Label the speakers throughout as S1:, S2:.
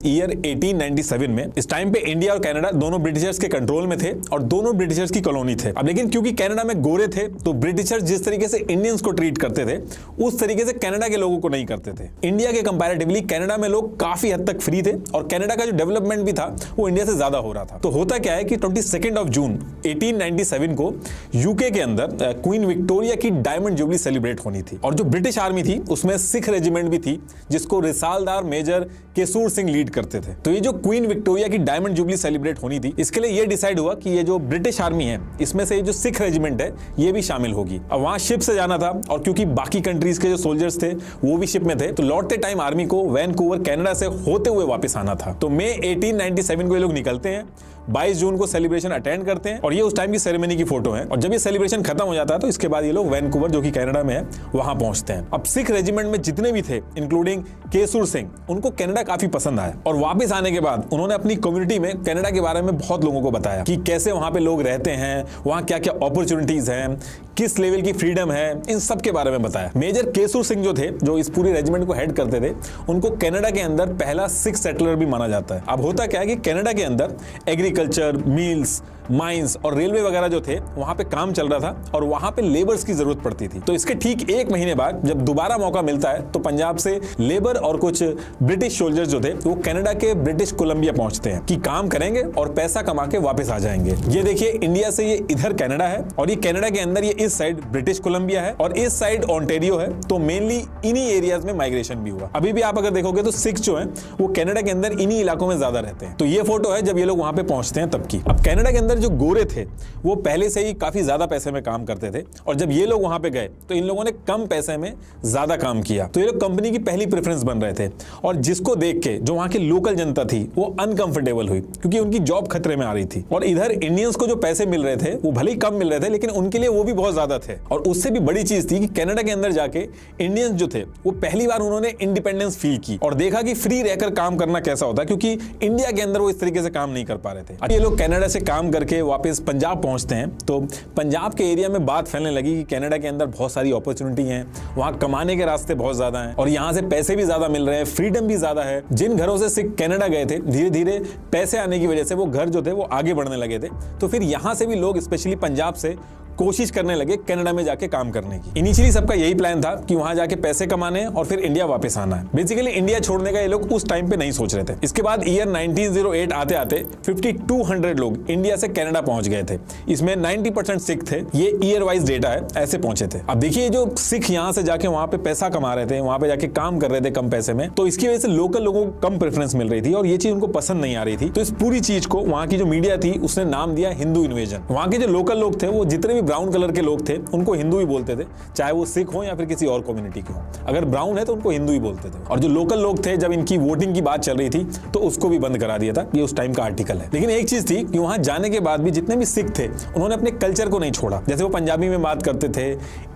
S1: Year 1897 में। इस time पे इंडिया और कनाडा दोनों ब्रिटिशर्स के कंट्रोल में थे और दोनों ब्रिटिशर्स की कॉलोनी थे। अब लेकिन क्योंकि कनाडा में गोरे थे तो ब्रिटिशर्स जिस तरीके से इंडियंस को ट्रीट करते थे उस तरीके से कनाडा के लोगों को नहीं करते थे। इंडिया के कंपैरेटिवली कनाडा में लोग काफी हद तक फ्री थे और कनाडा का जो डेवलपमेंट भी था वो इंडिया से ज्यादा हो रहा था। तो होता क्या है कि 22 जून 1897 को यूके के अंदर क्वीन विक्टोरिया की डायमंड जुबली सेलिब्रेट होनी थी और जो ब्रिटिश आर्मी थी उसमें सिख रेजिमेंट भी थी जिसको रिसालदार मेजर केसूर सिंह लीड करते थे। तो ये जो क्वीन विक्टोरिया की डायमंड जुबली सेलिब्रेट होनी थी इसके लिए ये डिसाइड हुआ कि ये जो ब्रिटिश आर्मी है इसमें से ये जो सिख रेजिमेंट है ये भी शामिल होगी। अब वहां शिप से जाना था और क्योंकि बाकी कंट्रीज के जो सोल्जर्स थे वो भी शिप में थे तो लौटते टाइम आर्मी को वैनकूवर कनाडा से होते हुए वापस आना था। तो मई 1897 को ये लोग निकलते हैं, 22 जून को सेलिब्रेशन अटेंड करते हैं और ये उस टाइम की सेरेमनी की फोटो है। और जब ये सेलिब्रेशन खत्म हो जाता है तो इसके बाद ये लोग वैनकूवर जो कि कनाडा में है वहां पहुंचते हैं। अब सिख रेजिमेंट में जितने भी थे इंक्लूडिंग केसूर सिंह उनको कनाडा काफी पसंद आया और वापस आने के बाद उन्होंने अपनी कम्युनिटी में कनाडा के बारे में बहुत लोगों को बताया कि कैसे वहां पे लोग रहते हैं, वहां क्या क्या अपॉर्चुनिटीज हैं, किस लेवल की फ्रीडम है, इन सब के बारे में बताया। मेजर केसूर सिंह जो थे जो इस पूरी रेजिमेंट को हेड करते थे उनको कनाडा के अंदर पहला सिख सेटलर भी माना जाता है। अब होता क्या है कि कनाडा के अंदर एग्रीकल्चर, मिल्स, माइंस और रेलवे वगैरह जो थे वहां पे काम चल रहा था और वहां पे लेबर्स की जरूरत पड़ती थी। तो इसके ठीक एक महीने बाद जब दोबारा मौका मिलता है तो पंजाब से लेबर और कुछ ब्रिटिश सोल्जर्स जो थे वो कनाडा के ब्रिटिश कोलंबिया पहुंचते हैं कि काम करेंगे और पैसा कमा के वापस आ जाएंगे। ये देखिए इंडिया से ये इधर कनाडा है और ये कनाडा के अंदर ये इस साइड ब्रिटिश कोलंबिया है और इस साइड ऑन्टेरियो है। तो मेनली इन्हीं एरियाज में माइग्रेशन भी हुआ। अभी भी आप अगर देखोगे तो सिख जो है वो कनाडा के अंदर इन्हीं इलाकों में ज्यादा रहते हैं। तो ये फोटो है जब ये लोग वहां पे पहुंचते हैं तब की। अब कनाडा के अंदर जो गोरे थे वो पहले से ही काफी ज्यादा पैसे में काम करते थे और जब ये लोग वहां पे गए तो इन लोगों ने कम पैसे में ज्यादा काम किया। तो ये लोग कंपनी की पहली प्रेफरेंस बन रहे थे और जिसको देख के जो वहां की लोकल जनता थी वो अनकंफर्टेबल हुई क्योंकि उनकी जॉब खतरे में आ रही थी। और इधर इंडियंस को जो पैसे मिल रहे थे वो भले ही कम मिल रहे थे लेकिन उनके लिए वो भी बहुत ज्यादा थे। और उससे भी बड़ी चीज थी कि कनाडा के अंदर जाके इंडियंस जो थे वो पहली बार उन्होंने इंडिपेंडेंस फील की और देखा कि फ्री रहकर काम करना कैसा होता है क्योंकि इंडिया के अंदर वो इस तरीके से काम नहीं कर पा रहे थे। ये लोग कनाडा से काम करके वापस पंजाब पहुंचते हैं तो पंजाब के एरिया में बात फैलने लगी कि कनाडा के अंदर बहुत सारी अपॉर्चुनिटी हैं, वहां कमाने के रास्ते बहुत ज्यादा हैं और यहां से पैसे भी ज्यादा मिल रहे हैं, फ्रीडम भी ज्यादा है। जिन घरों से सिख कनाडा गए थे धीरे धीरे पैसे आने की वजह से वो घर जो थे वो आगे बढ़ने लगे थे। तो फिर यहां से भी लोग स्पेशली पंजाब से कोशिश करने लगे कनाडा में जाके काम करने की। इनिशियली सबका यही प्लान था कि वहां जाके पैसे कमाने और फिर इंडिया वापस आना है। बेसिकली इंडिया छोड़ने का ये लोग उस टाइम पे नहीं सोच रहे थे। इसके बाद ईयर 1908 आते आते 5200 लोग इंडिया से कनाडा पहुंच गए थे। इसमें 90% सिख थे। ये ईयर वाइज डेटा है, ऐसे पहुंचे थे। अब देखिए जो सिख यहाँ से जाके वहां पे पैसा कमा रहे थे, वहां पे जाके काम कर रहे थे कम पैसे में, तो इसकी वजह से लोकल लोगों को कम प्रेफरेंस मिल रही थी और ये चीज उनको पसंद नहीं आ रही थी। तो इस पूरी चीज को वहां की जो मीडिया थी उसने नाम दिया हिंदू इन्वेजन। वहां के जो लोकल लोग थे वो जितने भी ब्राउन कलर के लोग थे उनको हिंदू ही बोलते थे, चाहे वो सिख हो या फिर किसी और कम्युनिटी के हो। अगर ब्राउन है तो उनको हिंदू ही बोलते थे। और जो लोकल लोग थे जब इनकी वोटिंग की बात चल रही थी तो उसको भी बंद करा दिया था। ये उस टाइम का आर्टिकल है। लेकिन एक चीज थी कि वहां जाने के बाद भी जितने भी सिख थे उन्होंने अपने कल्चर को नहीं छोड़ा। जैसे वो पंजाबी में बात करते थे,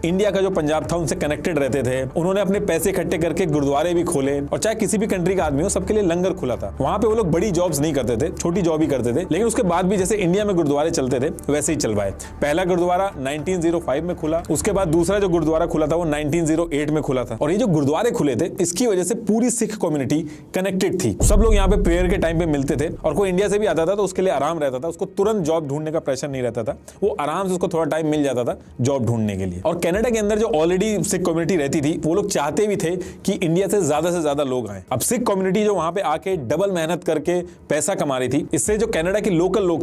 S1: इंडिया का जो पंजाब था उनसे कनेक्टेड रहते थे। उन्होंने अपने पैसे इकट्ठे करके गुरुद्वारे भी खोले और चाहे किसी भी कंट्री का आदमी हो सबके लिए लंगर खुला था। वहां पे वो लोग बड़ी जॉब्स नहीं करते थे, छोटी जॉब ही करते थे। लेकिन उसके बाद भी जैसे इंडिया में गुरुद्वारे चलते थे वैसे ही चलवाए। पहला गुरुद्वारा 1905 में खुला, उसके बाद दूसरा जो गुरुद्वारा खुला था वो 1908 में खुला था। और ये जो गुरुद्वारे खुले थे इसकी वजह से पूरी सिख कम्युनिटी कनेक्टेड थी। सब लोग यहाँ पे प्रेयर के टाइम पे मिलते थे और कोई इंडिया से भी आता था तो उसके लिए आराम रहता था, उसको तुरंत जॉब ढूंढने का प्रेशर नहीं रहता था, वो आराम से उसको थोड़ा टाइम मिल जाता था जॉब ढूंढने के लिए। और कनाडा के अंदर जो ऑलरेडी सिख कम्युनिटी रहती थी वो लोग चाहते भी थे कि इंडिया से ज्यादा लोग आए। अब सिख कम्युनिटी जो वहां पे आके डबल मेहनत करके पैसा कमा रही थी, इससे जो कनाडा के लोकल लोग